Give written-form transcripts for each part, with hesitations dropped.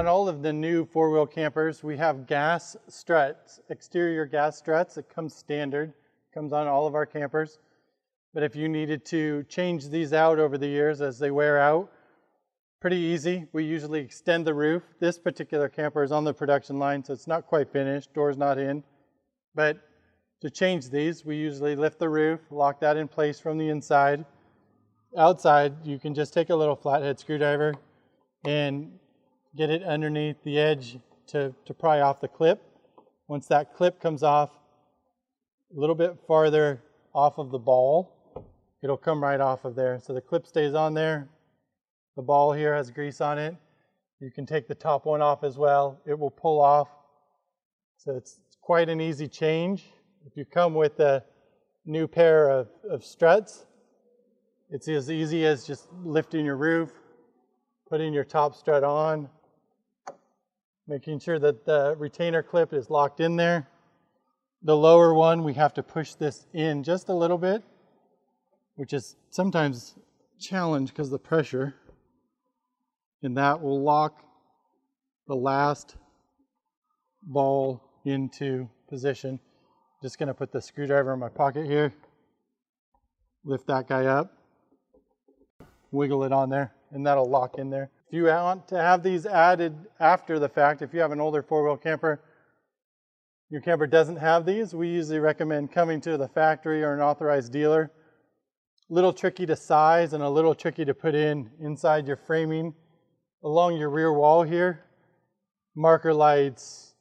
On all of the new four-wheel campers, we have gas struts, exterior gas struts. It comes standard, comes on all of our campers. But if you needed to change these out over the years as they wear out, pretty easy. We usually extend the roof. This particular camper is on the production line, so it's not quite finished, door's not in. But to change these, we usually lift the roof, lock that in place from the inside. Outside, you can just take a little flathead screwdriver and get it underneath the edge to pry off the clip. Once that clip comes off a little bit farther off of the ball, it'll come right off of there. So the clip stays on there. The ball here has grease on it. You can take the top one off as well. It will pull off. So it's quite an easy change. If you come with a new pair of struts, it's as easy as just lifting your roof, putting your top strut on, making sure that the retainer clip is locked in there. The lower one, we have to push this in just a little bit, which is sometimes a challenge because of the pressure. And that will lock the last ball into position. Just going to put the screwdriver in my pocket here, lift that guy up, wiggle it on there, and that'll lock in there. If you want to have these added after the fact, if you have an older four-wheel camper, your camper doesn't have these, we usually recommend coming to the factory or an authorized dealer. A little tricky to size and a little tricky to put in inside your framing. Along your rear wall here, marker lights,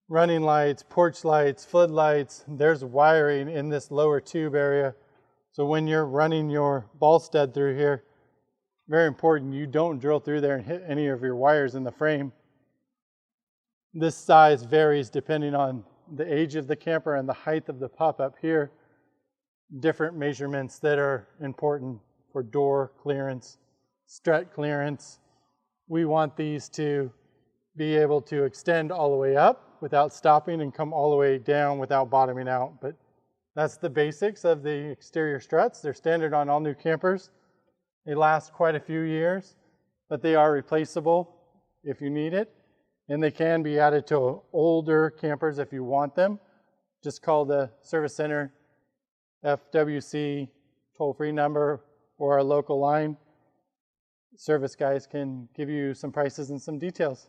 running lights, porch lights, floodlights, there's wiring in this lower tube area. So when you're running your ball stud through here, very important you don't drill through there and hit any of your wires in the frame. This size varies depending on the age of the camper and the height of the pop-up here. Different measurements that are important for door clearance, strut clearance. We want these to be able to extend all the way up without stopping and come all the way down without bottoming out. But that's the basics of the exterior struts. They're standard on all new campers. They last quite a few years, but they are replaceable if you need it. And they can be added to older campers if you want them. Just call the service center, FWC toll-free number, or our local line. Service guys can give you some prices and some details.